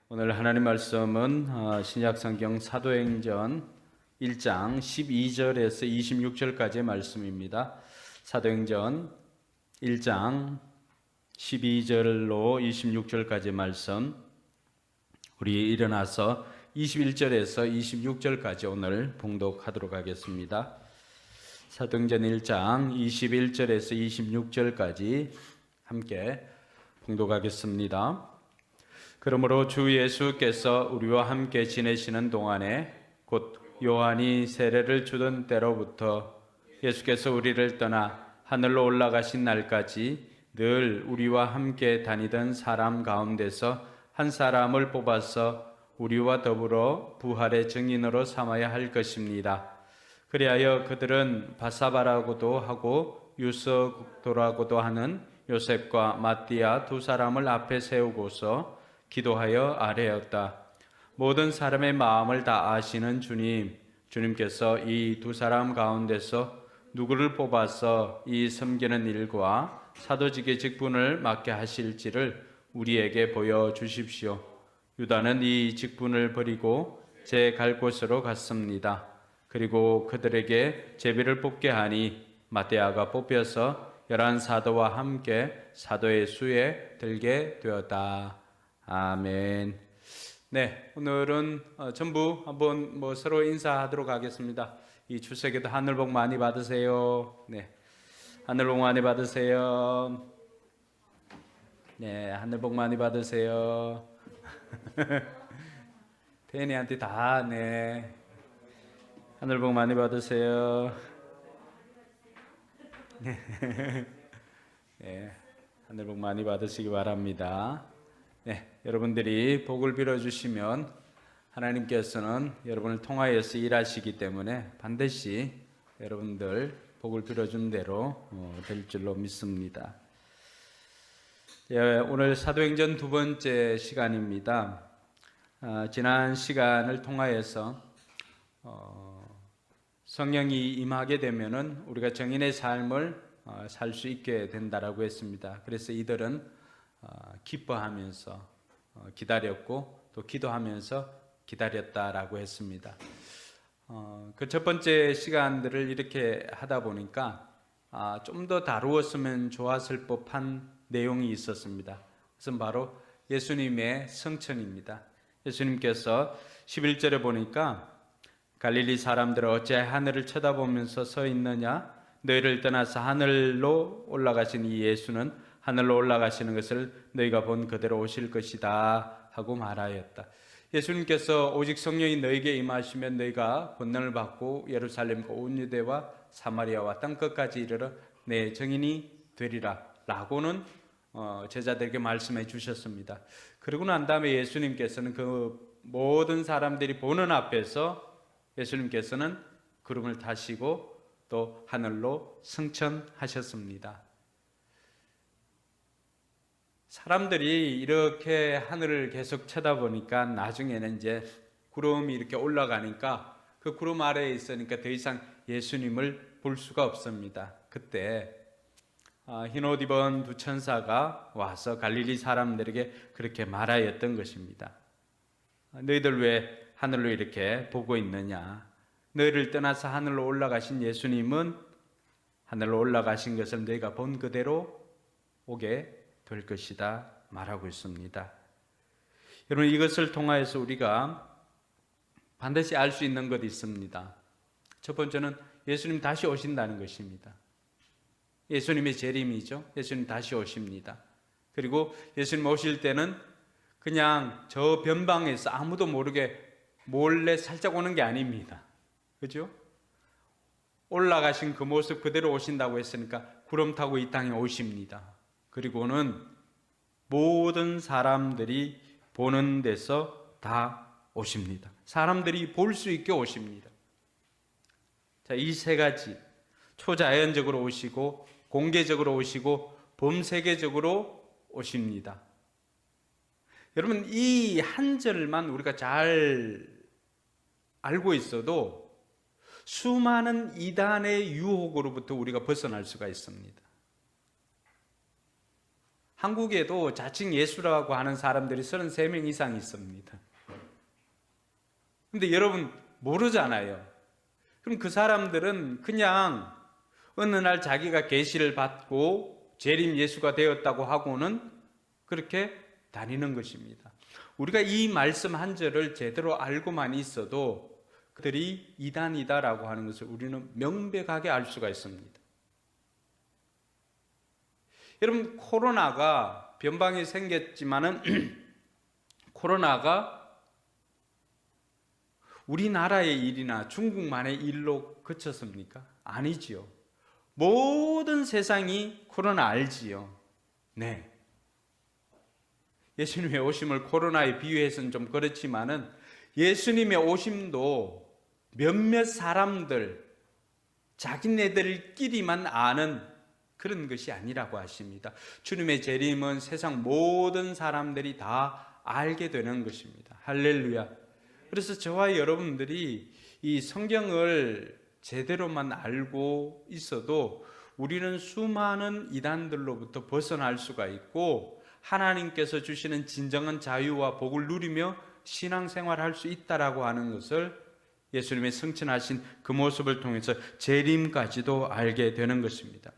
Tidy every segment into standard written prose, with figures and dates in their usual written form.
오늘 하나님 말씀은 신약성경 사도행전 1장 12절에서 26절까지의 말씀입니다. 사도행전 1장 12절로 26절까지의 말씀, 우리 일어나서 21절에서 26절까지 오늘 봉독하도록 하겠습니다. 사도행전 1장 21절에서 26절까지 함께 봉독하겠습니다. 그러므로 주 예수께서 우리와 함께 지내시는 동안에 곧 요한이 세례를 주던 때로부터 예수께서 우리를 떠나 하늘로 올라가신 날까지 늘 우리와 함께 다니던 사람 가운데서 한 사람을 뽑아서 우리와 더불어 부활의 증인으로 삼아야 할 것입니다. 그리하여 그들은 바사바라고도 하고 유서도라고도 하는 요셉과 마띠아 두 사람을 앞에 세우고서 기도하여 아뢰었다. 모든 사람의 마음을 다 아시는 주님께서 이 두 사람 가운데서 누구를 뽑아서 이 섬기는 일과 사도직의 직분을 맡게 하실지를 우리에게 보여주십시오. 유다는 이 직분을 버리고 제 갈 곳으로 갔습니다. 그리고 그들에게 제비를 뽑게 하니 마띠아가 뽑혀서 11 사도와 함께 사도의 수에 들게 되었다. 아멘. 네, 오늘은 전부 한번 서로 인사하도록 하겠습니다. 이 추석에도 하늘 복 많이 받으세요. 네, 하늘 복 많이 받으세요. 네, 하늘 복 많이 받으세요. 태연이한테 다, 네, 하늘 복 많이 받으세요. 네, 네, 하늘 복 많이 받으시기 바랍니다. 네, 여러분들이 복을 빌어주시면 하나님께서는 여러분을 통하여서 일하시기 때문에 반드시 여러분들 복을 빌어준 대로 될 줄로 믿습니다. 오늘 사도행전 두 번째 시간입니다. 지난 시간을 통하여서 성령이 임하게 되면은 우리가 정인의 삶을 살 수 있게 된다라고 했습니다. 그래서 이들은 기뻐하면서 기다렸고 또 기도하면서 기다렸다라고 했습니다. 그 첫 번째 시간들을 이렇게 하다 보니까 좀 더 다루었으면 좋았을 법한 내용이 있었습니다. 그것은 바로 예수님의 성천입니다. 예수님께서 11절에 보니까 갈릴리 사람들은 어찌 하늘을 쳐다보면서 서 있느냐? 너희를 떠나서 하늘로 올라가신 이 예수는 하늘로 올라가시는 것을 너희가 본 그대로 오실 것이다 하고 말하였다. 예수님께서 오직 성령이 너희에게 임하시면 너희가 권능을 받고 예루살렘과 온 유대와 사마리아와 땅끝까지 이르러 내 증인이 되리라 라고는 제자들에게 말씀해 주셨습니다. 그러고 난 다음에 예수님께서는 그 모든 사람들이 보는 앞에서 예수님께서는 구름을 타시고 또 하늘로 승천하셨습니다. 사람들이 이렇게 하늘을 계속 쳐다보니까 나중에는 이제 구름이 이렇게 올라가니까 그 구름 아래에 있으니까 더 이상 예수님을 볼 수가 없습니다. 그때 흰옷 입은 두 천사가 와서 갈릴리 사람들에게 그렇게 말하였던 것입니다. 너희들 왜 하늘로 이렇게 보고 있느냐? 너희를 떠나서 하늘로 올라가신 예수님은 하늘로 올라가신 것을 너희가 본 그대로 오게 될 것이다 말하고 있습니다. 여러분, 이것을 통하여서 우리가 반드시 알 수 있는 것이 있습니다. 첫 번째는 예수님 다시 오신다는 것입니다. 예수님의 재림이죠. 예수님 다시 오십니다. 그리고 예수님 오실 때는 그냥 저 변방에서 아무도 모르게 몰래 살짝 오는 게 아닙니다. 그죠? 올라가신 그 모습 그대로 오신다고 했으니까 구름 타고 이 땅에 오십니다. 그리고는 모든 사람들이 보는 데서 다 오십니다. 사람들이 볼 수 있게 오십니다. 자, 이 세 가지, 초자연적으로 오시고 공개적으로 오시고 범세계적으로 오십니다. 여러분, 이 한 절만 우리가 잘 알고 있어도 수많은 이단의 유혹으로부터 우리가 벗어날 수가 있습니다. 한국에도 자칭 예수라고 하는 사람들이 33명 이상 있습니다. 근데 여러분 모르잖아요. 그럼 그 사람들은 그냥 어느 날 자기가 계시를 받고 재림 예수가 되었다고 하고는 그렇게 다니는 것입니다. 우리가 이 말씀 한 절을 제대로 알고만 있어도 그들이 이단이다라고 하는 것을 우리는 명백하게 알 수가 있습니다. 여러분, 코로나가 변방이 생겼지만은 코로나가 우리나라의 일이나 중국만의 일로 그쳤습니까? 아니지요. 모든 세상이 코로나 알지요. 네. 예수님의 오심을 코로나에 비유해서는 좀 그렇지만은 예수님의 오심도 몇몇 사람들, 자기네들끼리만 아는 그런 것이 아니라고 하십니다. 주님의 재림은 세상 모든 사람들이 다 알게 되는 것입니다. 할렐루야. 그래서 저와 여러분들이 이 성경을 제대로만 알고 있어도 우리는 수많은 이단들로부터 벗어날 수가 있고 하나님께서 주시는 진정한 자유와 복을 누리며 신앙생활할 수 있다라고 하는 것을 예수님의 승천하신 그 모습을 통해서 재림까지도 알게 되는 것입니다.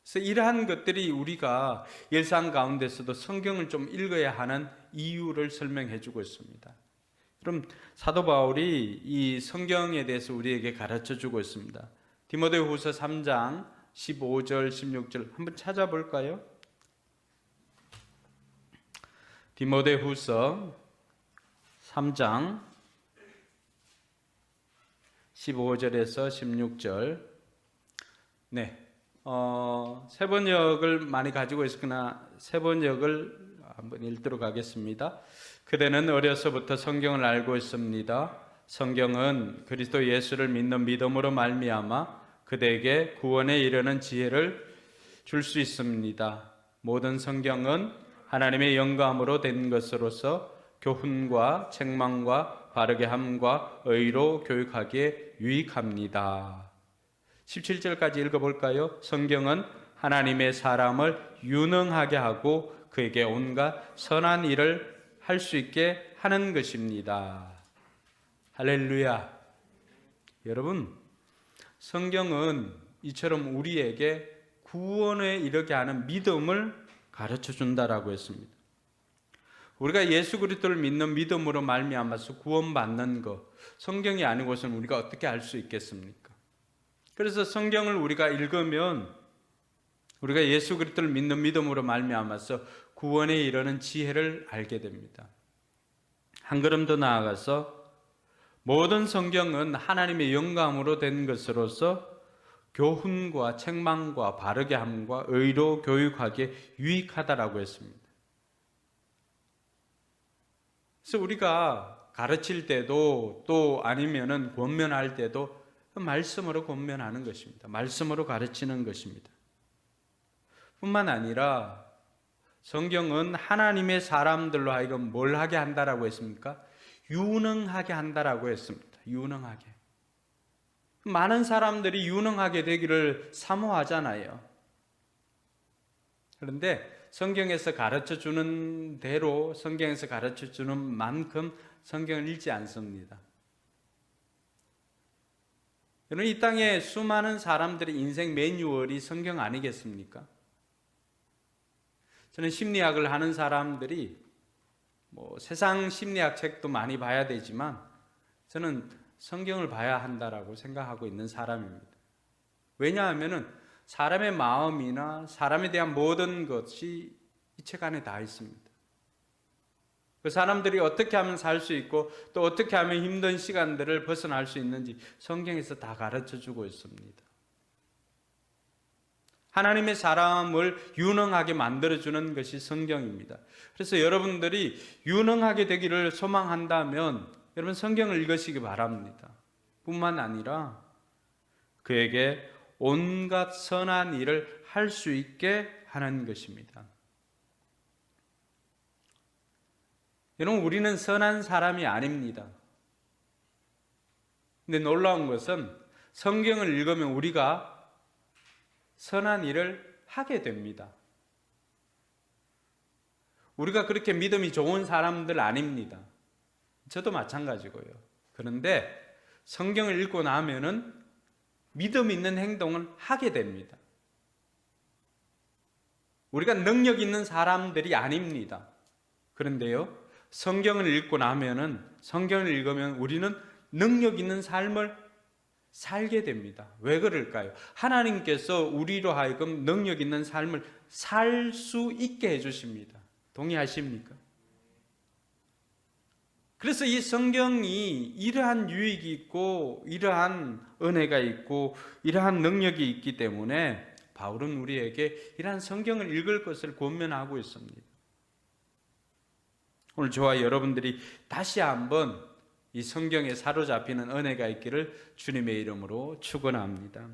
그래서 이러한 것들이 우리가 일상 가운데서도 성경을 좀 읽어야 하는 이유를 설명해 주고 있습니다. 그럼 사도 바울이 이 성경에 대해서 우리에게 가르쳐 주고 있습니다. 디모데후서 3장 15절 16절 한번 찾아볼까요? 디모데후서 3장 15절에서 16절. 네. 세 번역을 많이 가지고 있으나 세 번역을 한번 읽도록 하겠습니다. 그대는 어려서부터 성경을 알고 있습니다. 성경은 그리스도 예수를 믿는 믿음으로 말미암아 그대에게 구원에 이르는 지혜를 줄 수 있습니다. 모든 성경은 하나님의 영감으로 된 것으로서 교훈과 책망과 바르게 함과 의로 교육하기에 유익합니다. 17절까지 읽어볼까요? 성경은 하나님의 사람을 유능하게 하고 그에게 온갖 선한 일을 할 수 있게 하는 것입니다. 할렐루야. 여러분, 성경은 이처럼 우리에게 구원에 이르게 하는 믿음을 가르쳐 준다라고 했습니다. 우리가 예수 그리스도를 믿는 믿음으로 말미암아서 구원받는 것, 성경이 아니고서는 우리가 어떻게 알 수 있겠습니까? 그래서 성경을 우리가 읽으면 우리가 예수 그리스도를 믿는 믿음으로 말미암아서 구원에 이르는 지혜를 알게 됩니다. 한 걸음 더 나아가서 모든 성경은 하나님의 영감으로 된 것으로서 교훈과 책망과 바르게 함과 의로 교육하기에 유익하다라고 했습니다. 그래서 우리가 가르칠 때도 또 아니면은 권면할 때도 말씀으로 권면하는 것입니다. 말씀으로 가르치는 것입니다. 뿐만 아니라 성경은 하나님의 사람들로 하여금 뭘 하게 한다라고 했습니까? 유능하게 한다라고 했습니다. 유능하게. 많은 사람들이 유능하게 되기를 사모하잖아요. 그런데 성경에서 가르쳐 주는 대로 성경에서 가르쳐 주는 만큼 성경을 읽지 않습니다. 여러분, 이 땅에 수많은 사람들의 인생 매뉴얼이 성경 아니겠습니까? 저는 심리학을 하는 사람들이 세상 심리학 책도 많이 봐야 되지만 저는 성경을 봐야 한다라고 생각하고 있는 사람입니다. 왜냐하면 사람의 마음이나 사람에 대한 모든 것이 이 책 안에 다 있습니다. 그 사람들이 어떻게 하면 살 수 있고 또 어떻게 하면 힘든 시간들을 벗어날 수 있는지 성경에서 다 가르쳐 주고 있습니다. 하나님의 사람을 유능하게 만들어주는 것이 성경입니다. 그래서 여러분들이 유능하게 되기를 소망한다면 여러분 성경을 읽으시기 바랍니다. 뿐만 아니라 그에게 온갖 선한 일을 할 수 있게 하는 것입니다. 여러분, 우리는 선한 사람이 아닙니다. 근데 놀라운 것은 성경을 읽으면 우리가 선한 일을 하게 됩니다. 우리가 그렇게 믿음이 좋은 사람들 아닙니다. 저도 마찬가지고요. 그런데 성경을 읽고 나면은 믿음 있는 행동을 하게 됩니다. 우리가 능력 있는 사람들이 아닙니다. 그런데요, 성경을 읽고 나면은, 성경을 읽으면 우리는 능력 있는 삶을 살게 됩니다. 왜 그럴까요? 하나님께서 우리로 하여금 능력 있는 삶을 살 수 있게 해주십니다. 동의하십니까? 그래서 이 성경이 이러한 유익이 있고 이러한 은혜가 있고 이러한 능력이 있기 때문에 바울은 우리에게 이러한 성경을 읽을 것을 권면하고 있습니다. 오늘 저와 여러분들이 다시 한번 이 성경에 사로잡히는 은혜가 있기를 주님의 이름으로 축원합니다.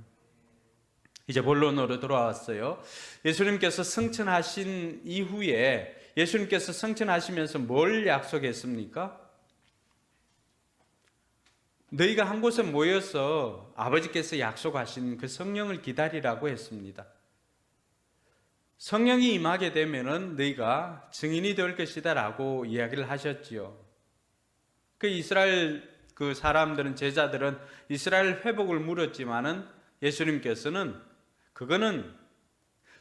이제 본론으로 돌아왔어요. 예수님께서 승천하신 이후에 예수님께서 승천하시면서 뭘 약속했습니까? 너희가 한 곳에 모여서 아버지께서 약속하신 그 성령을 기다리라고 했습니다. 성령이 임하게 되면은 너희가 증인이 될 것이다 라고 이야기를 하셨지요. 그 이스라엘 그 사람들은, 제자들은 이스라엘 회복을 물었지만은 예수님께서는 그거는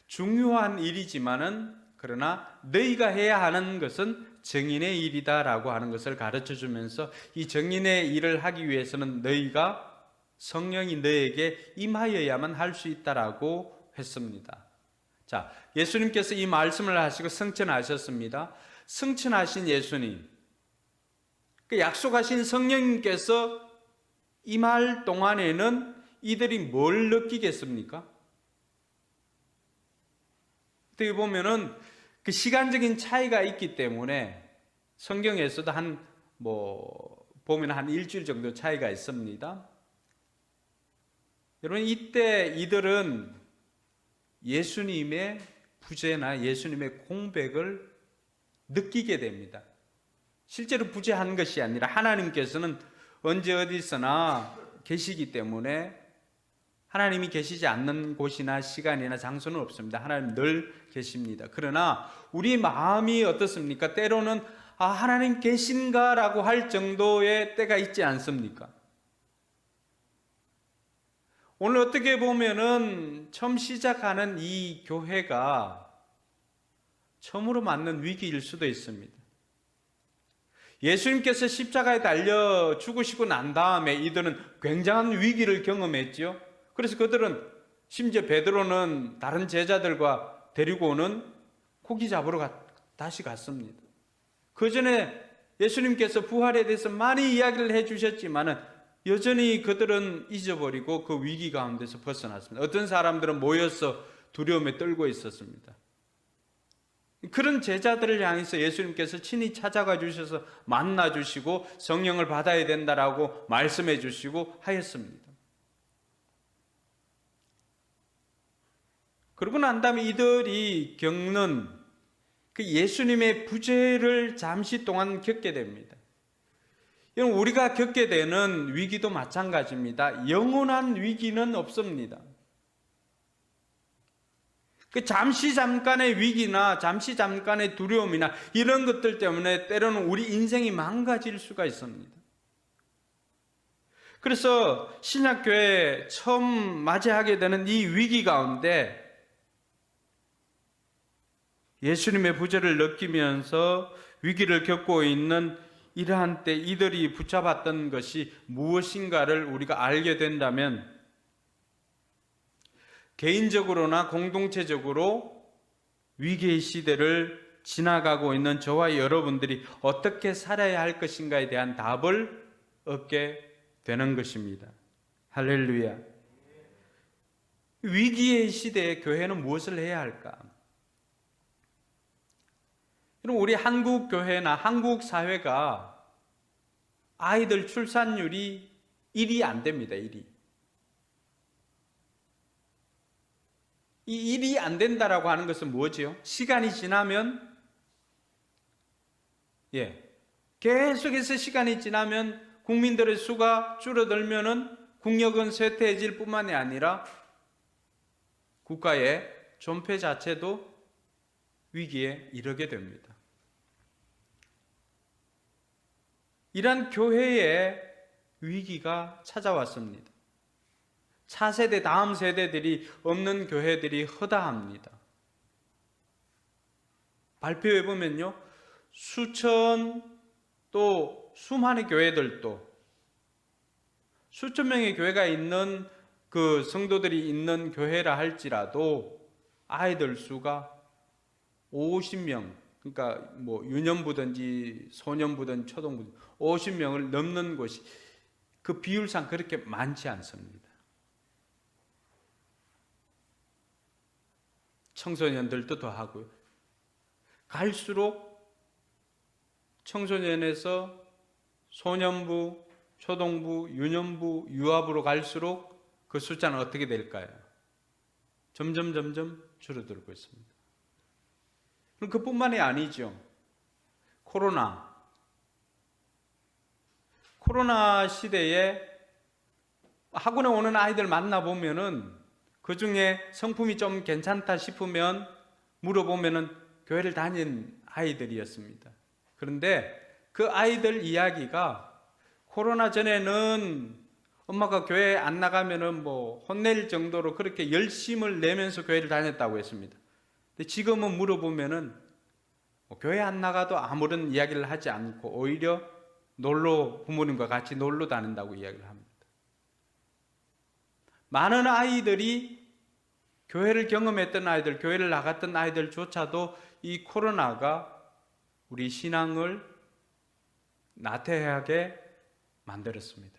중요한 일이지만은 그러나 너희가 해야 하는 것은 증인의 일이다라고 하는 것을 가르쳐 주면서 이 증인의 일을 하기 위해서는 너희가 성령이 너에게 임하여야만 할 수 있다라고 했습니다. 자, 예수님께서 이 말씀을 하시고 승천하셨습니다. 승천하신 예수님, 그 약속하신 성령님께서 임할 동안에는 이들이 뭘 느끼겠습니까? 어떻게 보면은 그 시간적인 차이가 있기 때문에 성경에서도 보면 한 일주일 정도 차이가 있습니다. 여러분, 이때 이들은 예수님의 부재나 예수님의 공백을 느끼게 됩니다. 실제로 부재한 것이 아니라 하나님께서는 언제 어디서나 계시기 때문에 하나님이 계시지 않는 곳이나 시간이나 장소는 없습니다. 하나님 늘 계십니다. 그러나 우리 마음이 어떻습니까? 때로는 하나님 계신가라고 할 정도의 때가 있지 않습니까? 오늘 어떻게 보면은 처음 시작하는 이 교회가 처음으로 맞는 위기일 수도 있습니다. 예수님께서 십자가에 달려 죽으시고 난 다음에 이들은 굉장한 위기를 경험했죠. 그래서 그들은, 심지어 베드로는 다른 제자들과 데리고 오는 고기 잡으러 다시 갔습니다. 그 전에 예수님께서 부활에 대해서 많이 이야기를 해주셨지만은 여전히 그들은 잊어버리고 그 위기 가운데서 벗어났습니다. 어떤 사람들은 모여서 두려움에 떨고 있었습니다. 그런 제자들을 향해서 예수님께서 친히 찾아가 주셔서 만나 주시고 성령을 받아야 된다라고 말씀해 주시고 하였습니다. 그러고 난 다음에 이들이 겪는 그 예수님의 부재를 잠시 동안 겪게 됩니다. 여러분, 우리가 겪게 되는 위기도 마찬가지입니다. 영원한 위기는 없습니다. 그 잠시 잠깐의 위기나 잠시 잠깐의 두려움이나 이런 것들 때문에 때로는 우리 인생이 망가질 수가 있습니다. 그래서 신약교회 처음 맞이하게 되는 이 위기 가운데 예수님의 부재를 느끼면서 위기를 겪고 있는 이러한 때 이들이 붙잡았던 것이 무엇인가를 우리가 알게 된다면 개인적으로나 공동체적으로 위기의 시대를 지나가고 있는 저와 여러분들이 어떻게 살아야 할 것인가에 대한 답을 얻게 되는 것입니다. 할렐루야. 위기의 시대에 교회는 무엇을 해야 할까? 우리 한국 교회나 한국 사회가 아이들 출산율이 1이 안 됩니다. 1이. 이 1이 안 된다라고 하는 것은 뭐지요? 시간이 지나면 계속해서 시간이 지나면 국민들의 수가 줄어들면은 국력은 쇠퇴해질 뿐만이 아니라 국가의 존폐 자체도 위기에 이르게 됩니다. 이런 교회에 위기가 찾아왔습니다. 차세대, 다음 세대들이 없는 교회들이 허다합니다. 발표해 보면요, 수천 또 수만의 교회들도, 수천 명의 교회가 있는 그 성도들이 있는 교회라 할지라도 아이들 수가 50명, 그러니까 뭐 유년부든지 소년부든 초등부든 50명을 넘는 곳이 그 비율상 그렇게 많지 않습니다. 청소년들도 더하고요. 갈수록 청소년에서 소년부, 초등부, 유년부, 유아부로 갈수록 그 숫자는 어떻게 될까요? 점점 줄어들고 있습니다. 그럼 그뿐만이 아니죠. 코로나 시대에 학원에 오는 아이들 만나보면은 그 중에 성품이 좀 괜찮다 싶으면 물어보면은 교회를 다닌 아이들이었습니다. 그런데 그 아이들 이야기가 코로나 전에는 엄마가 교회 안 나가면은 뭐 혼낼 정도로 그렇게 열심을 내면서 교회를 다녔다고 했습니다. 근데 지금은 물어보면은 뭐 교회 안 나가도 아무런 이야기를 하지 않고 오히려 부모님과 같이 놀러 다닌다고 이야기를 합니다. 많은 아이들이 교회를 경험했던 아이들, 교회를 나갔던 아이들조차도 이 코로나가 우리 신앙을 나태하게 만들었습니다.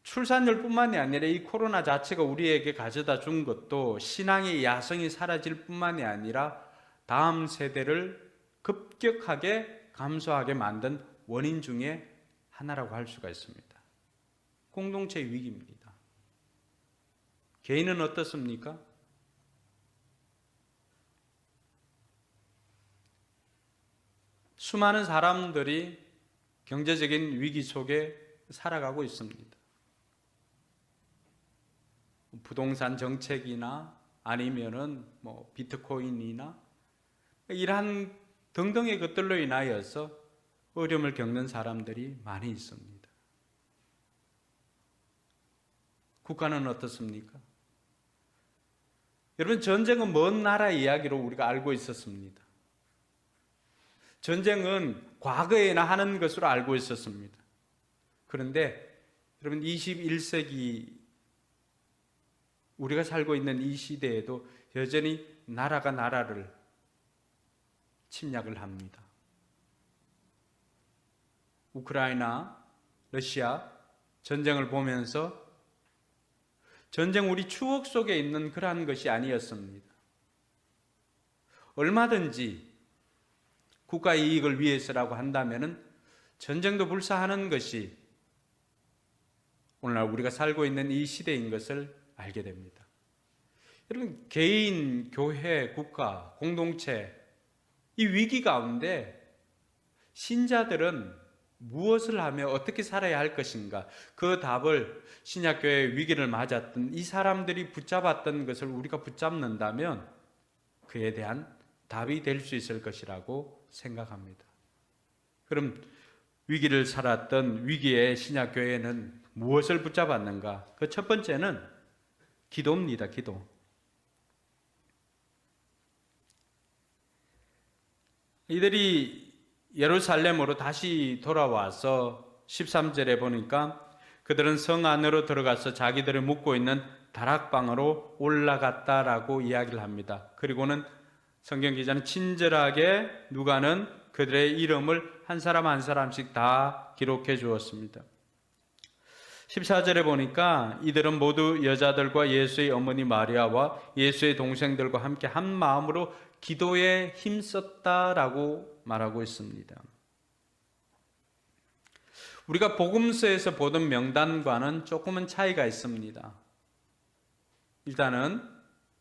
출산율뿐만이 아니라 이 코로나 자체가 우리에게 가져다 준 것도 신앙의 야성이 사라질 뿐만이 아니라 다음 세대를 급격하게 감소하게 만든 원인 중에 하나라고 할 수가 있습니다. 공동체 위기입니다. 개인은 어떻습니까? 수많은 사람들이 경제적인 위기 속에 살아가고 있습니다. 부동산 정책이나 아니면은 뭐 비트코인이나 이러한 등등의 것들로 인하여서 어려움을 겪는 사람들이 많이 있습니다. 국가는 어떻습니까? 여러분, 전쟁은 먼 나라 이야기로 우리가 알고 있었습니다. 전쟁은 과거에나 하는 것으로 알고 있었습니다. 그런데 여러분, 21세기 우리가 살고 있는 이 시대에도 여전히 나라가 나라를 침략을 합니다. 우크라이나, 러시아 전쟁을 보면서 전쟁 우리 추억 속에 있는 그러한 것이 아니었습니다. 얼마든지 국가의 이익을 위해서라고 한다면 전쟁도 불사하는 것이 오늘날 우리가 살고 있는 이 시대인 것을 알게 됩니다. 여러분, 개인, 교회, 국가, 공동체 이 위기 가운데 신자들은 무엇을 하며 어떻게 살아야 할 것인가, 그 답을 신약교회의 위기를 맞았던 이 사람들이 붙잡았던 것을 우리가 붙잡는다면 그에 대한 답이 될 수 있을 것이라고 생각합니다. 그럼 위기를 살았던 위기의 신약교회는 무엇을 붙잡았는가? 그 첫 번째는 기도입니다. 기도. 이들이 예루살렘으로 다시 돌아와서 13절에 보니까 그들은 성 안으로 들어가서 자기들을 묵고 있는 다락방으로 올라갔다라고 이야기를 합니다. 그리고는 성경 기자는 친절하게 누가는 그들의 이름을 한 사람 한 사람씩 다 기록해 주었습니다. 14절에 보니까 이들은 모두 여자들과 예수의 어머니 마리아와 예수의 동생들과 함께 한 마음으로 기도에 힘썼다라고 말하고 있습니다. 우리가 복음서에서 보던 명단과는 조금은 차이가 있습니다. 일단은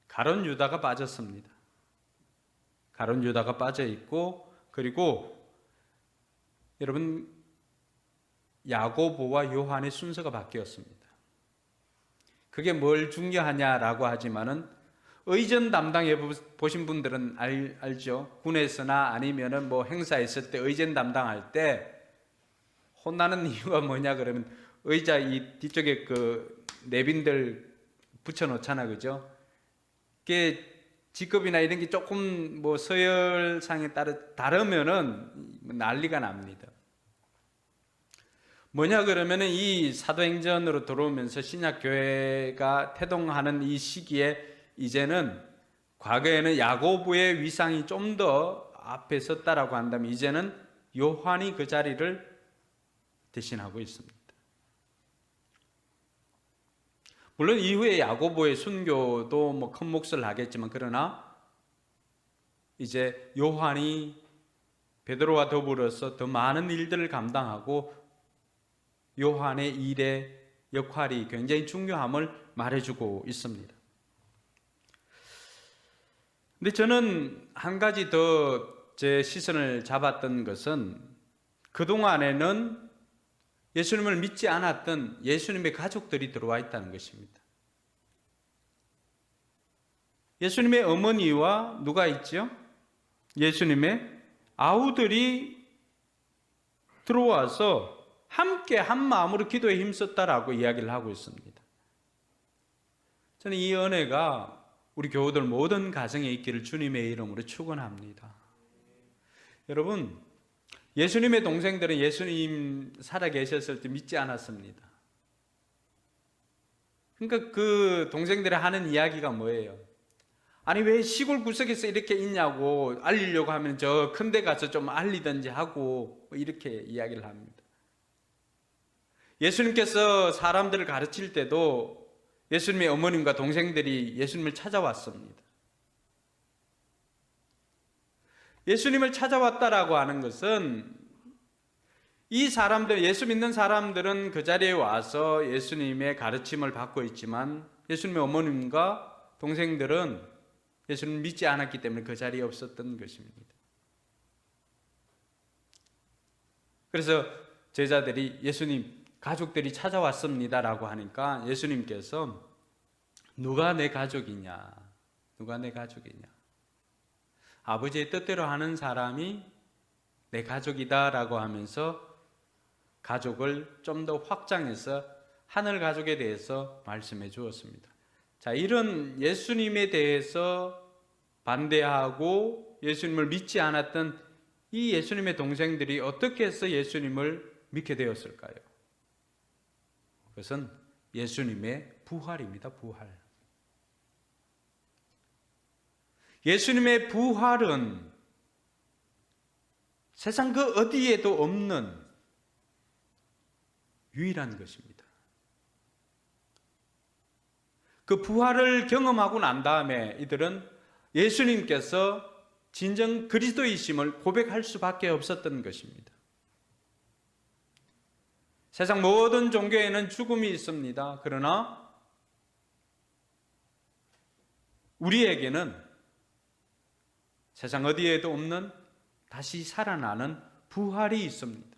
가룟 유다가 빠졌습니다. 가룟 유다가 빠져 있고, 그리고 여러분 야고보와 요한의 순서가 바뀌었습니다. 그게 뭘 중요하냐라고 하지만은 의전 담당해 보신 분들은 알죠? 군에서나 아니면은 뭐 행사 있을 때 의전 담당할 때 혼나는 이유가 뭐냐 그러면 의자 이 뒤쪽에 그 내빈들 붙여놓잖아, 그죠? 그게 직급이나 이런 게 조금 뭐 서열상에 따라 다르면은 난리가 납니다. 뭐냐 그러면은 이 사도행전으로 들어오면서 신약교회가 태동하는 이 시기에 이제는 과거에는 야고보의 위상이 좀 더 앞에 섰다라고 한다면 이제는 요한이 그 자리를 대신하고 있습니다. 물론 이후에 야고보의 순교도 뭐 큰 몫을 하겠지만 그러나 이제 요한이 베드로와 더불어서 더 많은 일들을 감당하고 요한의 일의 역할이 굉장히 중요함을 말해주고 있습니다. 근데 저는 한 가지 더 제 시선을 잡았던 것은 그동안에는 예수님을 믿지 않았던 예수님의 가족들이 들어와 있다는 것입니다. 예수님의 어머니와 누가 있죠? 예수님의 아우들이 들어와서 함께 한 마음으로 기도에 힘썼다라고 이야기를 하고 있습니다. 저는 이 은혜가 우리 교우들 모든 가정에 있기를 주님의 이름으로 축원합니다. 여러분, 예수님의 동생들은 예수님 살아계셨을 때 믿지 않았습니다. 그러니까 그 동생들이 하는 이야기가 뭐예요? 아니 왜 시골 구석에서 이렇게 있냐고 알리려고 하면 저 큰 데 가서 좀 알리든지 하고 이렇게 이야기를 합니다. 예수님께서 사람들을 가르칠 때도 예수님의 어머님과 동생들이 예수님을 찾아왔습니다. 예수님을 찾아왔다라고 하는 것은 이 사람들, 예수 믿는 사람들은 그 자리에 와서 예수님의 가르침을 받고 있지만 예수님의 어머님과 동생들은 예수님을 믿지 않았기 때문에 그 자리에 없었던 것입니다. 그래서 제자들이 예수님, 가족들이 찾아왔습니다라고 하니까 예수님께서 누가 내 가족이냐? 누가 내 가족이냐? 아버지의 뜻대로 하는 사람이 내 가족이다라고 하면서 가족을 좀 더 확장해서 하늘 가족에 대해서 말씀해 주었습니다. 자, 이런 예수님에 대해서 반대하고 예수님을 믿지 않았던 이 예수님의 동생들이 어떻게 해서 예수님을 믿게 되었을까요? 그것은 예수님의 부활입니다. 부활. 예수님의 부활은 세상 그 어디에도 없는 유일한 것입니다. 그 부활을 경험하고 난 다음에 이들은 예수님께서 진정 그리스도이심을 고백할 수밖에 없었던 것입니다. 세상 모든 종교에는 죽음이 있습니다. 그러나 우리에게는 세상 어디에도 없는 다시 살아나는 부활이 있습니다.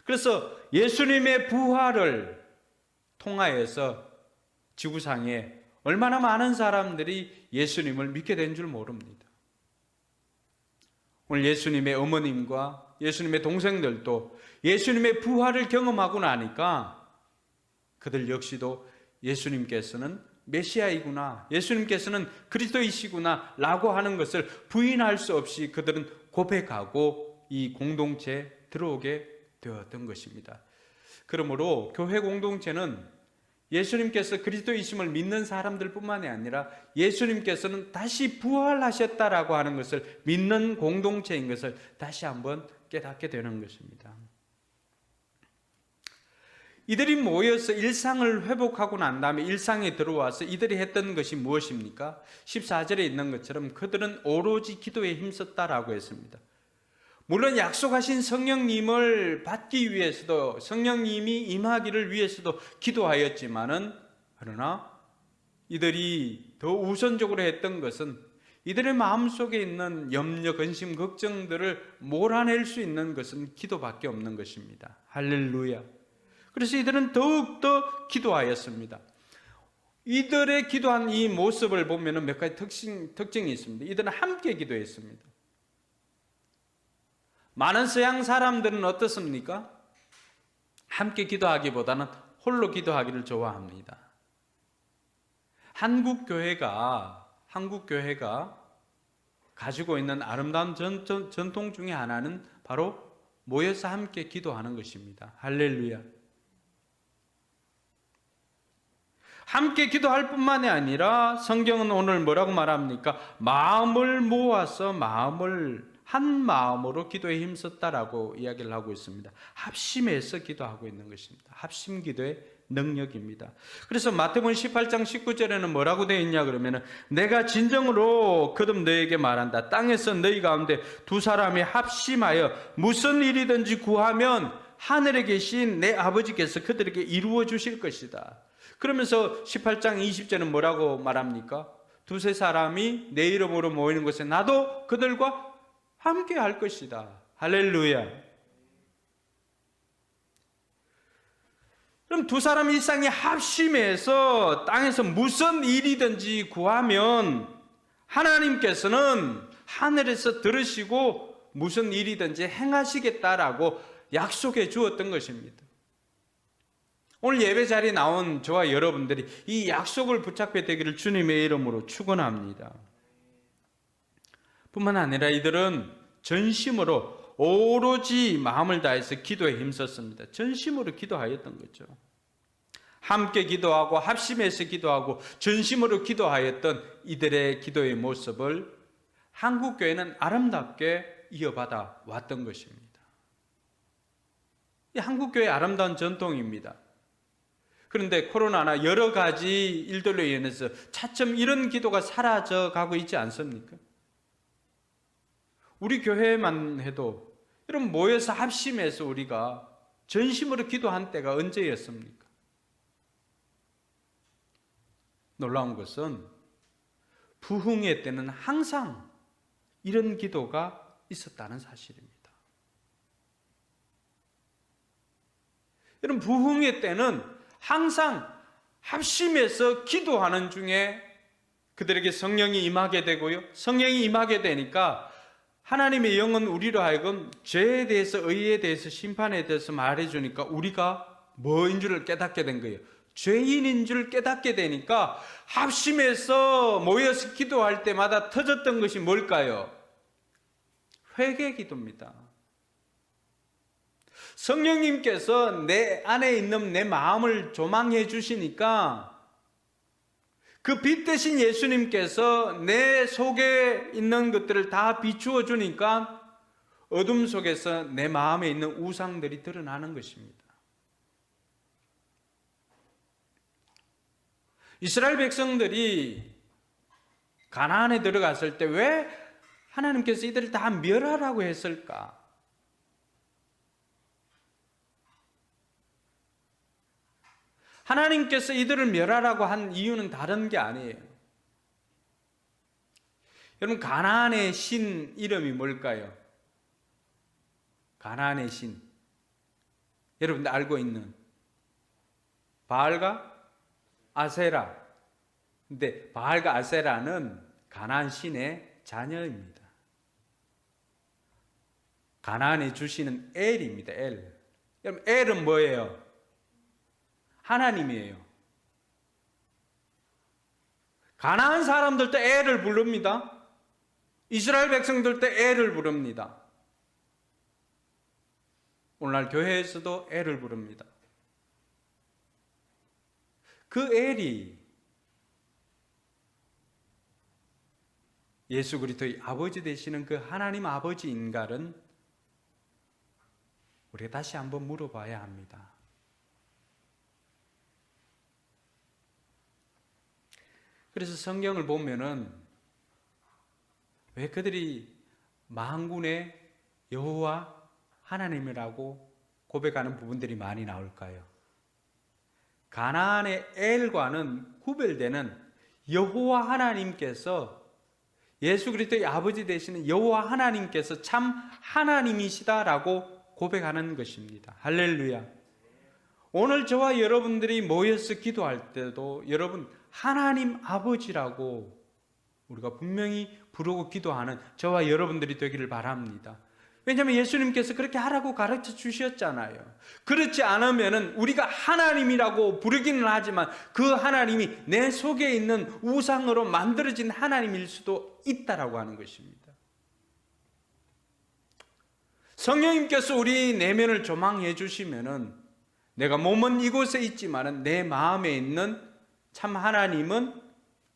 그래서 예수님의 부활을 통하여서 지구상에 얼마나 많은 사람들이 예수님을 믿게 된 줄 모릅니다. 오늘 예수님의 어머님과 예수님의 동생들도 예수님의 부활을 경험하고 나니까 그들 역시도 예수님께서는 메시아이구나, 예수님께서는 그리스도이시구나 라고 하는 것을 부인할 수 없이 그들은 고백하고 이 공동체에 들어오게 되었던 것입니다. 그러므로 교회 공동체는 예수님께서 그리스도이심을 믿는 사람들뿐만이 아니라 예수님께서는 다시 부활하셨다라고 하는 것을 믿는 공동체인 것을 다시 한번 깨닫게 되는 것입니다. 이들이 모여서 일상을 회복하고 난 다음에 일상에 들어와서 이들이 했던 것이 무엇입니까? 14절에 있는 것처럼 그들은 오로지 기도에 힘썼다라고 했습니다. 물론 약속하신 성령님을 받기 위해서도, 성령님이 임하기를 위해서도 기도하였지만은, 그러나 이들이 더 우선적으로 했던 것은 이들의 마음속에 있는 염려, 근심, 걱정들을 몰아낼 수 있는 것은 기도밖에 없는 것입니다. 할렐루야. 그래서 이들은 더욱더 기도하였습니다. 이들의 기도한 이 모습을 보면 몇 가지 특징이 있습니다. 이들은 함께 기도했습니다. 많은 서양 사람들은 어떻습니까? 함께 기도하기보다는 홀로 기도하기를 좋아합니다. 한국 교회가 가지고 있는 아름다운 전통 중에 하나는 바로 모여서 함께 기도하는 것입니다. 할렐루야. 함께 기도할 뿐만이 아니라 성경은 오늘 뭐라고 말합니까? 마음을 모아서 한 마음으로 기도에 힘썼다라고 이야기를 하고 있습니다. 합심해서 기도하고 있는 것입니다. 합심 기도의 능력입니다. 그래서 마태복음 18장 19절에는 뭐라고 되어 있냐 그러면 내가 진정으로 거듭 너에게 말한다. 땅에서 너희 가운데 두 사람이 합심하여 무슨 일이든지 구하면 하늘에 계신 내 아버지께서 그들에게 이루어 주실 것이다. 그러면서 18장 20절은 뭐라고 말합니까? 두세 사람이 내 이름으로 모이는 곳에 나도 그들과 함께 할 것이다. 할렐루야. 그럼 두 사람 일상이 합심해서 땅에서 무슨 일이든지 구하면 하나님께서는 하늘에서 들으시고 무슨 일이든지 행하시겠다라고 약속해 주었던 것입니다. 오늘 예배 자리에 나온 저와 여러분들이 이 약속을 붙잡게 되기를 주님의 이름으로 축원합니다. 뿐만 아니라 이들은 전심으로 오로지 마음을 다해서 기도에 힘썼습니다. 전심으로 기도하였던 거죠. 함께 기도하고 합심해서 기도하고 전심으로 기도하였던 이들의 기도의 모습을 한국교회는 아름답게 이어받아 왔던 것입니다. 이 한국교회의 아름다운 전통입니다. 그런데 코로나나 여러 가지 일들로 인해서 차츰 이런 기도가 사라져 가고 있지 않습니까? 우리 교회만 해도 여러분 모여서 합심해서 우리가 전심으로 기도한 때가 언제였습니까? 놀라운 것은 부흥회 때는 항상 이런 기도가 있었다는 사실입니다. 여러분 부흥회 때는 항상 합심해서 기도하는 중에 그들에게 성령이 임하게 되고요. 성령이 임하게 되니까 하나님의 영은 우리로 하여금 죄에 대해서 의에 대해서 심판에 대해서 말해주니까 우리가 뭐인 줄을 깨닫게 된 거예요. 죄인인 줄 깨닫게 되니까 합심해서 모여서 기도할 때마다 터졌던 것이 뭘까요? 회개 기도입니다. 성령님께서 내 안에 있는 내 마음을 조망해 주시니까 그 빛 대신 예수님께서 내 속에 있는 것들을 다 비추어 주니까 어둠 속에서 내 마음에 있는 우상들이 드러나는 것입니다. 이스라엘 백성들이 가나안에 들어갔을 때 왜 하나님께서 이들을 다 멸하라고 했을까? 하나님께서 이들을 멸하라고 한 이유는 다른 게 아니에요. 여러분 가나안의 신 이름이 뭘까요? 가나안의 신 여러분들 알고 있는 바알과 아세라. 근데 바알과 아세라는 가나안 신의 자녀입니다. 가나안의 주신은 엘입니다. 엘. 여러분 엘은 뭐예요? 하나님이에요. 가나안 사람들도 엘을 부릅니다. 이스라엘 백성들도 엘을 부릅니다. 오늘날 교회에서도 엘을 부릅니다. 그 엘이 예수 그리스도의 아버지 되시는 그 하나님 아버지인가는 우리가 다시 한번 물어봐야 합니다. 그래서 성경을 보면은 왜 그들이 만군의 여호와 하나님이라고 고백하는 부분들이 많이 나올까요? 가나안의 엘과는 구별되는 여호와 하나님께서 예수 그리스도의 아버지 되시는 여호와 하나님께서 참 하나님이시다라고 고백하는 것입니다. 할렐루야. 오늘 저와 여러분들이 모여서 기도할 때도 여러분 하나님 아버지라고 우리가 분명히 부르고 기도하는 저와 여러분들이 되기를 바랍니다. 왜냐하면 예수님께서 그렇게 하라고 가르쳐 주셨잖아요. 그렇지 않으면 우리가 하나님이라고 부르기는 하지만 그 하나님이 내 속에 있는 우상으로 만들어진 하나님일 수도 있다라고 하는 것입니다. 성령님께서 우리 내면을 조망해 주시면은 내가 몸은 이곳에 있지만은 내 마음에 있는 참 하나님은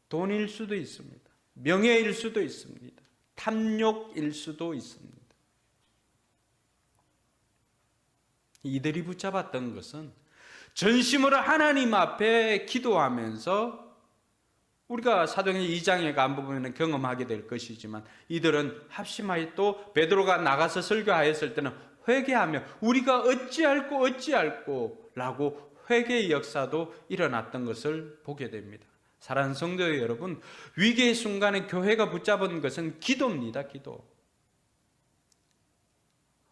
돈일 수도 있습니다. 명예일 수도 있습니다. 탐욕일 수도 있습니다. 이들이 붙잡았던 것은 전심으로 하나님 앞에 기도하면서 우리가 사도행전 2장에 가보면 경험하게 될 것이지만 이들은 합심하여 또 베드로가 나가서 설교하였을 때는 회개하며 우리가 어찌할꼬 라고 회개의 역사도 일어났던 것을 보게 됩니다. 사랑하는 성도 여러분, 위기의 순간에 교회가 붙잡은 것은 기도입니다. 기도.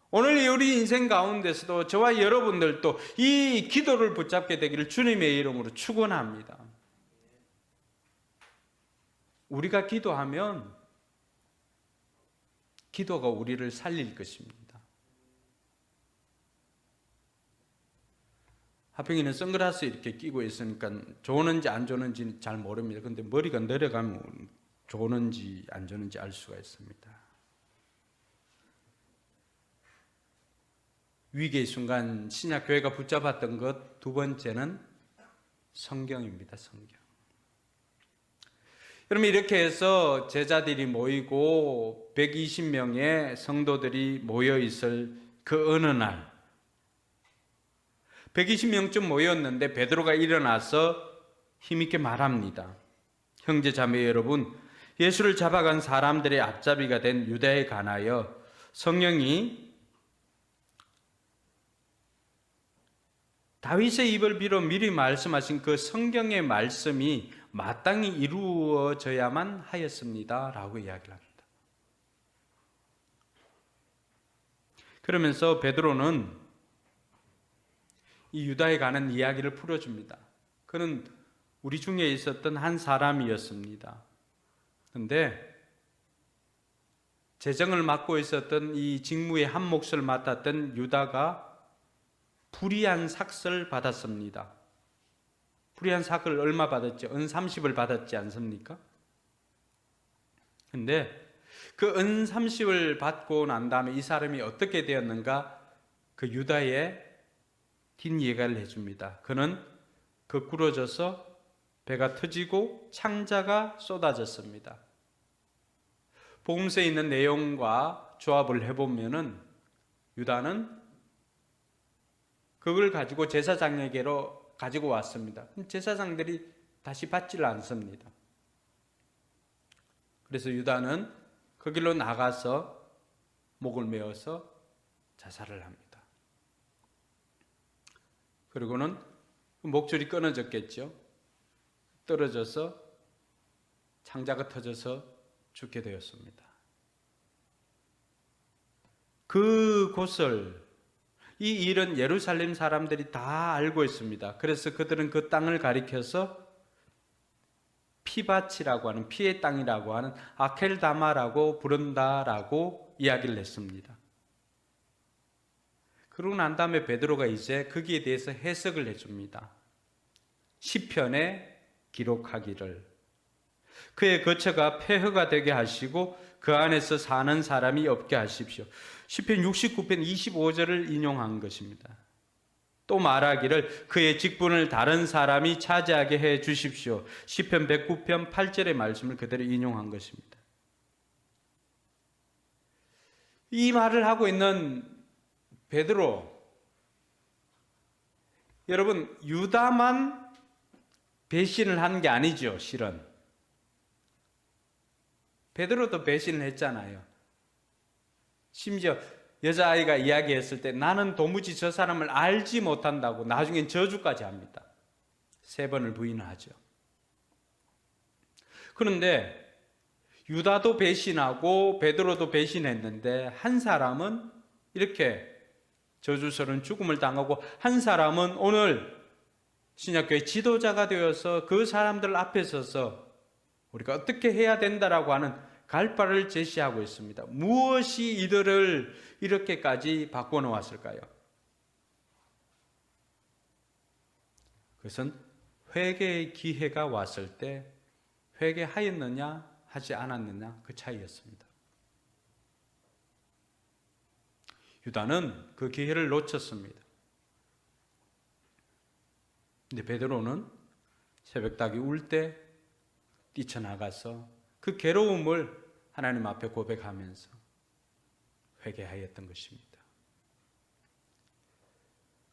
오늘 우리 인생 가운데서도 저와 여러분들도 이 기도를 붙잡게 되기를 주님의 이름으로 축원합니다. 우리가 기도하면 기도가 우리를 살릴 것입니다. 하평이는 선글라스 이렇게 끼고 있으니까 좋은지 안 좋은지 잘 모릅니다. 그런데 머리가 내려가면 좋은지 안 좋은지 알 수가 있습니다. 위기의 순간 신약교회가 붙잡았던 것 두 번째는 성경입니다. 성경. 여러분, 이렇게 해서 제자들이 모이고 120명의 성도들이 모여 있을 그 어느 날 120명쯤 모였는데 베드로가 일어나서 힘있게 말합니다. 형제 자매 여러분, 예수를 잡아간 사람들의 앞잡이가 된 유다에 관하여 성령이 다윗의 입을 빌어 미리 말씀하신 그 성경의 말씀이 마땅히 이루어져야만 하였습니다 라고 이야기를 합니다. 그러면서 베드로는 이 유다에 관한 이야기를 풀어줍니다. 그는 우리 중에 있었던 한 사람이었습니다. 그런데 재정을 맡고 있었던 이 직무의 한 몫을 맡았던 유다가 불의한 삭을 받았습니다. 불의한 삭을 얼마 받았죠? 은 30을 받았지 않습니까? 근데 그 은 30을 받고 난 다음에 이 사람이 어떻게 되었는가? 그 유다의 뒷얘기를 해줍니다. 그는 거꾸러져서 배가 터지고 창자가 쏟아졌습니다. 복음서에 있는 내용과 조합을 해보면은 유다는 그걸 가지고 제사장에게로 가지고 왔습니다. 제사장들이 다시 받지를 않습니다. 그래서 유다는 그 길로 나가서 목을 메어서 자살을 합니다. 그리고는 목줄이 끊어졌겠죠. 떨어져서 창자가 터져서 죽게 되었습니다. 그곳을 이 일은 예루살렘 사람들이 다 알고 있습니다. 그래서 그들은 그 땅을 가리켜서 피밭이라고 하는 피의 땅이라고 하는 아켈다마라고 부른다라고 이야기를 했습니다. 그러고 난 다음에 베드로가 이제 거기에 대해서 해석을 해줍니다. 시편에 기록하기를 그의 거처가 폐허가 되게 하시고 그 안에서 사는 사람이 없게 하십시오. 시편 69편 25절을 인용한 것입니다. 또 말하기를 그의 직분을 다른 사람이 차지하게 해 주십시오. 시편 109편 8절의 말씀을 그대로 인용한 것입니다. 이 말을 하고 있는 베드로, 여러분, 유다만 배신을 한 게 아니죠. 실은 베드로도 배신을 했잖아요. 심지어 여자아이가 이야기했을 때 나는 도무지 저 사람을 알지 못한다고 나중엔 저주까지 합니다. 3번을 부인을 하죠. 그런데 유다도 배신하고 베드로도 배신했는데 한 사람은 이렇게 저주스러운 죽음을 당하고 한 사람은 오늘 신약교회 지도자가 되어서 그 사람들 앞에 서서 우리가 어떻게 해야 된다라고 하는 갈바를 제시하고 있습니다. 무엇이 이들을 이렇게까지 바꿔놓았을까요? 그것은 회개의 기회가 왔을 때 회개하였느냐 하지 않았느냐 그 차이였습니다. 유다는 그 기회를 놓쳤습니다. 근데 베드로는 새벽닭이 울 때 뛰쳐나가서 그 괴로움을 하나님 앞에 고백하면서 회개하였던 것입니다.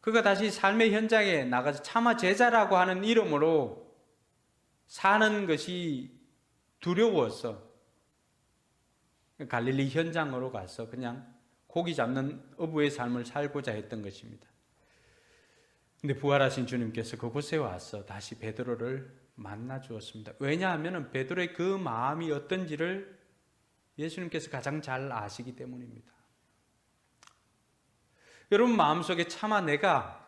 그가 다시 삶의 현장에 나가서 차마 제자라고 하는 이름으로 사는 것이 두려워서 갈릴리 현장으로 가서 그냥 고기 잡는 어부의 삶을 살고자 했던 것입니다. 근데 부활하신 주님께서 그곳에 와서 다시 베드로를 만나 주었습니다. 왜냐하면 베드로의 그 마음이 어떤지를 예수님께서 가장 잘 아시기 때문입니다. 여러분 마음속에 차마 내가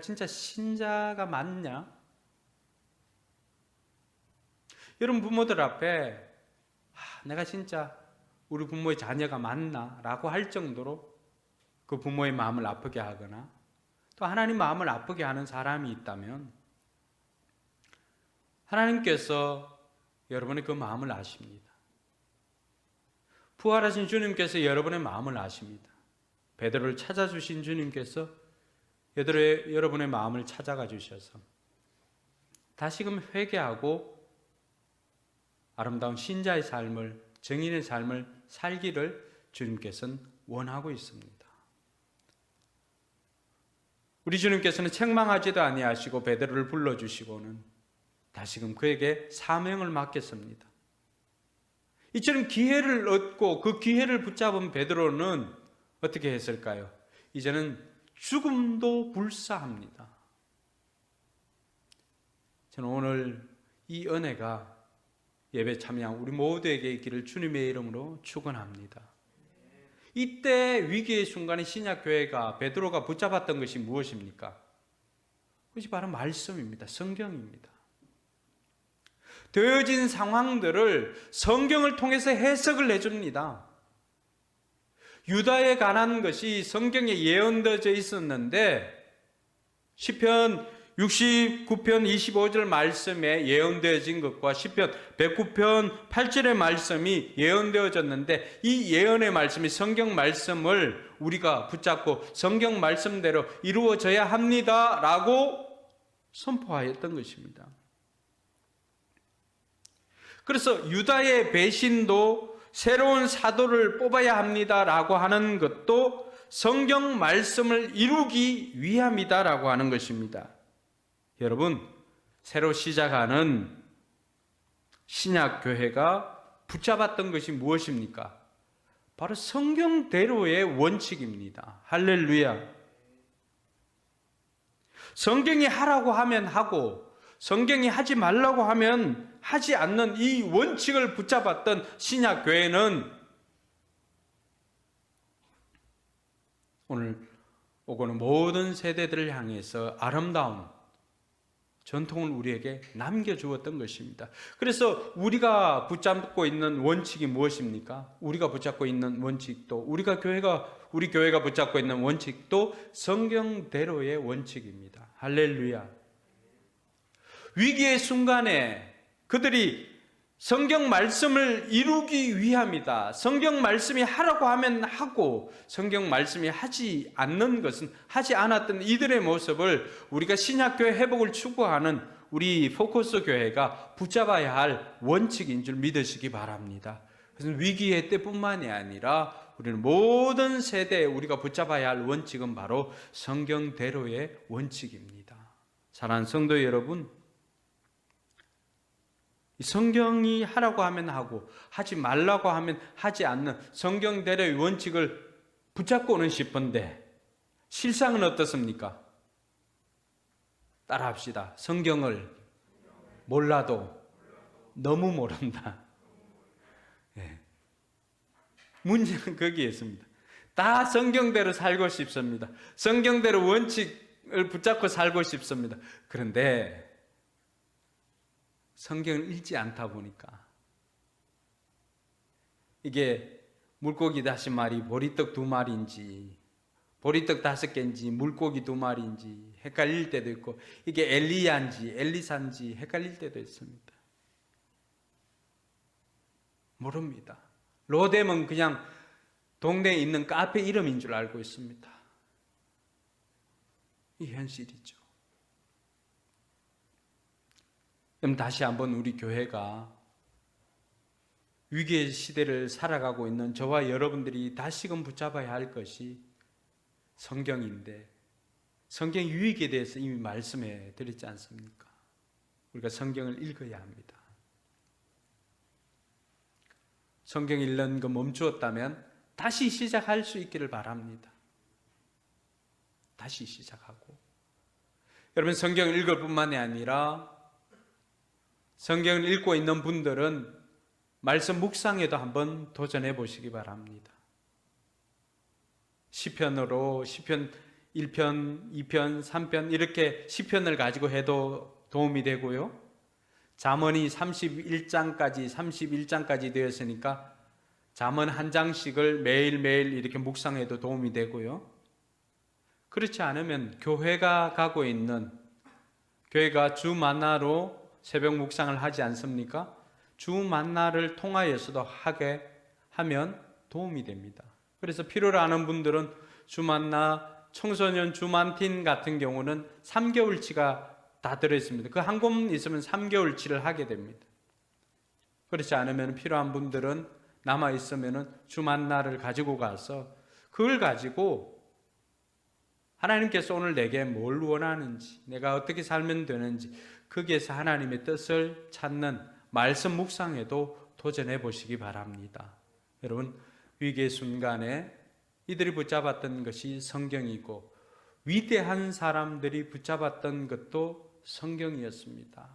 진짜 신자가 맞냐? 여러분 부모들 앞에 내가 진짜 우리 부모의 자녀가 맞나? 라고 할 정도로 그 부모의 마음을 아프게 하거나 또 하나님 마음을 아프게 하는 사람이 있다면 하나님께서 여러분의 그 마음을 아십니다. 부활하신 주님께서 여러분의 마음을 아십니다. 베드로를 찾아주신 주님께서 여러분의 마음을 찾아가 주셔서 다시금 회개하고 아름다운 신자의 삶을, 정인의 삶을 살기를 주님께서는 원하고 있습니다. 우리 주님께서는 책망하지도 아니하시고 베드로를 불러주시고는 다시금 그에게 사명을 맡겼습니다. 이처럼 기회를 얻고 그 기회를 붙잡은 베드로는 어떻게 했을까요? 이제는 죽음도 불사합니다. 저는 오늘 이 은혜가 예배 참여한 우리 모두에게 있기를 주님의 이름으로 축원합니다. 이때 위기의 순간에 신약교회가 베드로가 붙잡았던 것이 무엇입니까? 그것이 바로 말씀입니다. 성경입니다. 되어진 상황들을 성경을 통해서 해석을 해줍니다. 유다에 관한 것이 성경에 예언되어져 있었는데 시편 69편 25절 말씀에 예언되어진 것과 시편 109편 8절의 말씀이 예언되어졌는데 이 예언의 말씀이 성경 말씀을 우리가 붙잡고 성경 말씀대로 이루어져야 합니다 라고 선포하였던 것입니다. 그래서 유다의 배신도 새로운 사도를 뽑아야 합니다라고 하는 것도 성경 말씀을 이루기 위함이다라고 하는 것입니다. 여러분, 새로 시작하는 신약교회가 붙잡았던 것이 무엇입니까? 바로 성경대로의 원칙입니다. 할렐루야. 성경이 하라고 하면 하고 성경이 하지 말라고 하면 하지 않는 이 원칙을 붙잡았던 신약교회는 오늘 오고는 모든 세대들을 향해서 아름다운 전통을 우리에게 남겨주었던 것입니다. 그래서 우리가 붙잡고 있는 원칙이 무엇입니까? 우리가 붙잡고 있는 원칙도 우리 교회가 붙잡고 있는 원칙도 성경대로의 원칙입니다. 할렐루야. 위기의 순간에 그들이 성경 말씀을 이루기 위함이다. 성경 말씀이 하라고 하면 하고 성경 말씀이 하지 않는 것은 하지 않았던 이들의 모습을 우리가 신약교회 회복을 추구하는 우리 포커스 교회가 붙잡아야 할 원칙인 줄 믿으시기 바랍니다. 그래서 위기의 때뿐만이 아니라 우리는 모든 세대에 우리가 붙잡아야 할 원칙은 바로 성경대로의 원칙입니다. 사랑하는 성도 여러분, 성경이 하라고 하면 하고 하지 말라고 하면 하지 않는 성경대로의 원칙을 붙잡고는 싶은데 실상은 어떻습니까? 따라합시다. 성경을 몰라도 너무 모른다. 네. 문제는 거기에 있습니다. 다 성경대로 살고 싶습니다. 성경대로 원칙 붙잡고 살고 싶습니다. 그런데 성경을 읽지 않다 보니까 이게 물고기 5마리, 보리떡 2마리인지 보리떡 5개인지 물고기 2마리인지 헷갈릴 때도 있고, 이게 엘리야인지 엘리사인지 헷갈릴 때도 있습니다. 모릅니다. 로뎀은 그냥 동네에 있는 카페 이름인 줄 알고 있습니다. 이 현실이죠. 그럼 다시 한번 우리 교회가 위기의 시대를 살아가고 있는 저와 여러분들이 다시금 붙잡아야 할 것이 성경인데, 성경 유익에 대해서 이미 말씀해 드렸지 않습니까? 우리가 성경을 읽어야 합니다. 성경 읽는 거 멈추었다면 다시 시작할 수 있기를 바랍니다. 다시 시작하고, 여러분 성경을 읽을 뿐만이 아니라 성경을 읽고 있는 분들은 말씀 묵상에도 한번 도전해 보시기 바랍니다. 시편으로 시편 1편, 2편, 3편 이렇게 시편을 가지고 해도 도움이 되고요. 잠언이 31장까지 되었으니까 잠언 한 장씩을 매일매일 이렇게 묵상해도 도움이 되고요. 그렇지 않으면 교회가 가고 있는, 교회가 주 만나로 새벽 묵상을 하지 않습니까? 주 만나를 통하여서도 하게 하면 도움이 됩니다. 그래서 필요로 하는 분들은 주 만나 청소년 주만틴 같은 경우는 3개월치가 다 들어있습니다. 그 한 권 있으면 3개월치를 하게 됩니다. 그렇지 않으면 필요한 분들은 남아있으면 주 만나를 가지고 가서 그걸 가지고 하나님께서 오늘 내게 뭘 원하는지, 내가 어떻게 살면 되는지, 거기에서 하나님의 뜻을 찾는 말씀 묵상에도 도전해 보시기 바랍니다. 여러분, 위기의 순간에 이들이 붙잡았던 것이 성경이고 위대한 사람들이 붙잡았던 것도 성경이었습니다.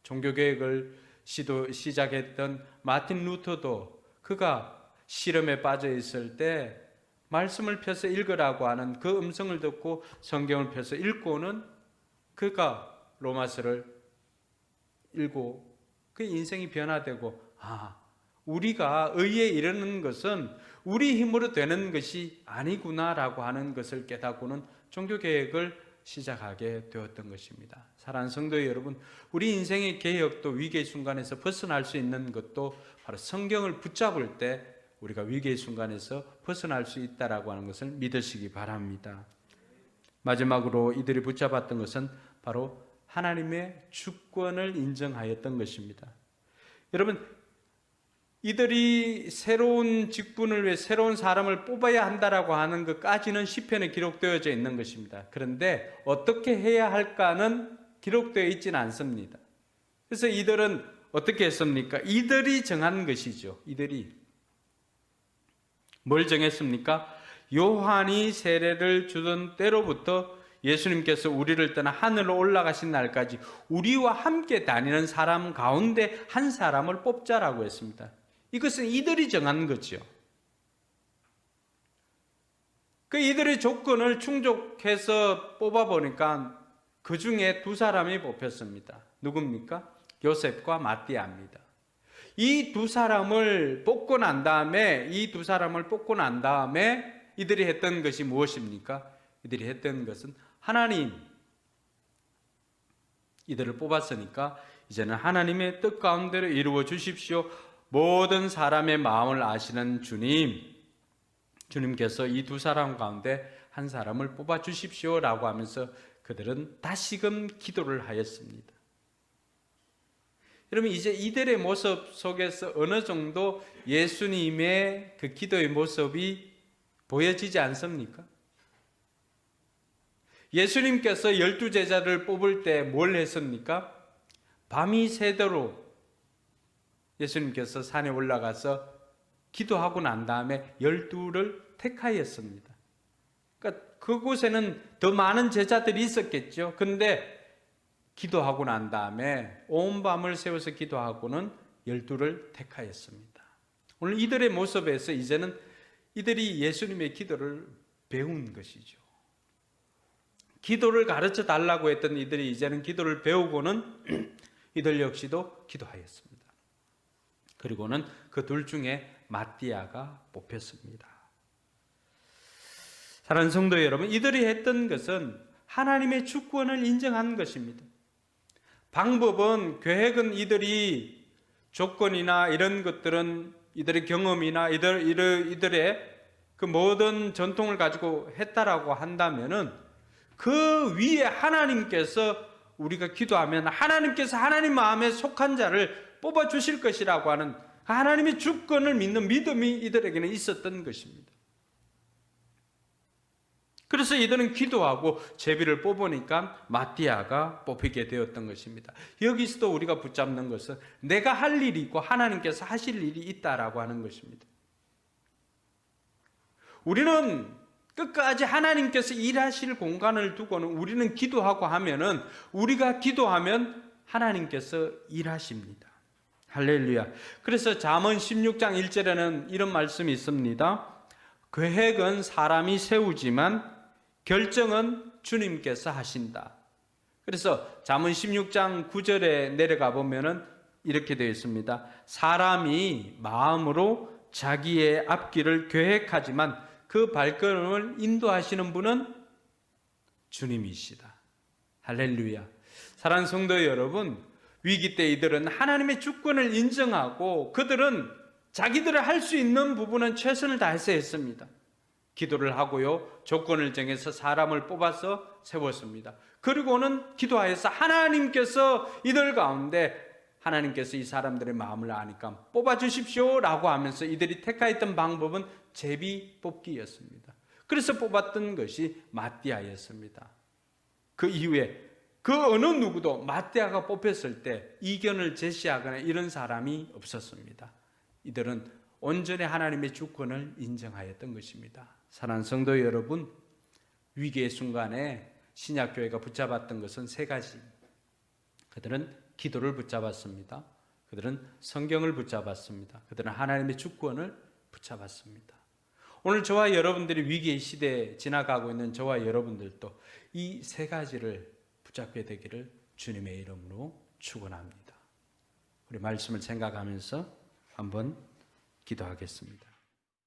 종교개혁을 시작했던 마틴 루터도 그가 시름에 빠져 있을 때 말씀을 펴서 읽으라고 하는 그 음성을 듣고 성경을 펴서 읽고는 그가 로마서를 읽고 그 인생이 변화되고, 우리가 의에 이르는 것은 우리 힘으로 되는 것이 아니구나라고 하는 것을 깨닫고는 종교개혁을 시작하게 되었던 것입니다. 사랑하는 성도 여러분, 우리 인생의 개혁도 위기의 순간에서 벗어날 수 있는 것도 바로 성경을 붙잡을 때 우리가 위기의 순간에서 벗어날 수 있다라고 하는 것을 믿으시기 바랍니다. 마지막으로 이들이 붙잡았던 것은 바로 하나님의 주권을 인정하였던 것입니다. 여러분, 이들이 새로운 직분을 위해 새로운 사람을 뽑아야 한다라고 하는 것까지는 시편에 기록되어져 있는 것입니다. 그런데 어떻게 해야 할까는 기록되어 있지는 않습니다. 그래서 이들은 어떻게 했습니까? 이들이 정한 것이죠. 이들이 뭘 정했습니까? 요한이 세례를 주던 때로부터 예수님께서 우리를 떠나 하늘로 올라가신 날까지 우리와 함께 다니는 사람 가운데 한 사람을 뽑자라고 했습니다. 이것은 이들이 정한 거죠. 그 이들의 조건을 충족해서 뽑아보니까 그 중에 2사람이 뽑혔습니다. 누굽니까? 요셉과 마띠아입니다. 이 2사람을 뽑고 난 다음에 이들이 했던 것이 무엇입니까? 이들이 했던 것은 하나님, 이들을 뽑았으니까 이제는 하나님의 뜻 가운데로 이루어 주십시오. 모든 사람의 마음을 아시는 주님께서 이 2사람 가운데 한 사람을 뽑아 주십시오라고 하면서 그들은 다시금 기도를 하였습니다. 여러분, 이제 이들의 모습 속에서 어느 정도 예수님의 그 기도의 모습이 보여지지 않습니까? 예수님께서 12제자를 뽑을 때 뭘 했습니까? 밤이 새도록 예수님께서 산에 올라가서 기도하고 난 다음에 12를 택하였습니다. 그러니까 그곳에는 더 많은 제자들이 있었겠죠. 그런데 기도하고 난 다음에 온 밤을 새워서 기도하고는 12를 택하였습니다. 오늘 이들의 모습에서 이제는 이들이 예수님의 기도를 배운 것이죠. 기도를 가르쳐 달라고 했던 이들이 이제는 기도를 배우고는 이들 역시도 기도하였습니다. 그리고는 그 둘 중에 마띠아가 뽑혔습니다. 사랑하는 성도 여러분, 이들이 했던 것은 하나님의 주권을 인정한 것입니다. 방법은, 계획은 이들이 조건이나 이런 것들은 이들의 경험이나 이들의 그 모든 전통을 가지고 했다라고 한다면은 그 위에 하나님께서 우리가 기도하면 하나님께서 하나님 마음에 속한 자를 뽑아 주실 것이라고 하는 하나님의 주권을 믿는 믿음이 이들에게는 있었던 것입니다. 그래서 이들은 기도하고 제비를 뽑으니까 마띠아가 뽑히게 되었던 것입니다. 여기서도 우리가 붙잡는 것은 내가 할 일이 있고 하나님께서 하실 일이 있다라고 하는 것입니다. 우리는 끝까지 하나님께서 일하실 공간을 두고는 우리는 기도하고 하면은 우리가 기도하면 하나님께서 일하십니다. 할렐루야. 그래서 잠언 16장 1절에는 이런 말씀이 있습니다. 계획은 사람이 세우지만 결정은 주님께서 하신다. 그래서 잠언 16장 9절에 내려가 보면은 이렇게 되어 있습니다. 사람이 마음으로 자기의 앞길을 계획하지만 그 발걸음을 인도하시는 분은 주님이시다. 할렐루야. 사랑하는 성도 여러분, 위기 때 이들은 하나님의 주권을 인정하고 그들은 자기들이 할 수 있는 부분은 최선을 다해서 했습니다. 기도를 하고요, 조건을 정해서 사람을 뽑아서 세웠습니다. 그리고는 기도하여서 하나님께서 이들 가운데 하나님께서 이 사람들의 마음을 아니까 뽑아주십시오 라고 하면서 이들이 택하였던 방법은 제비 뽑기였습니다. 그래서 뽑았던 것이 마띠아였습니다. 그 이후에 그 어느 누구도 마띠아가 뽑혔을 때 이견을 제시하거나 이런 사람이 없었습니다. 이들은 온전히 하나님의 주권을 인정하였던 것입니다. 사랑하는 성도 여러분, 위기의 순간에 신약교회가 붙잡았던 것은 세 가지. 그들은 기도를 붙잡았습니다. 그들은 성경을 붙잡았습니다. 그들은 하나님의 주권을 붙잡았습니다. 오늘 저와 여러분들이 위기의 시대에 지나가고 있는 저와 여러분들도 이 세 가지를 붙잡게 되기를 주님의 이름으로 축원합니다. 우리 말씀을 생각하면서 한번 기도하겠습니다.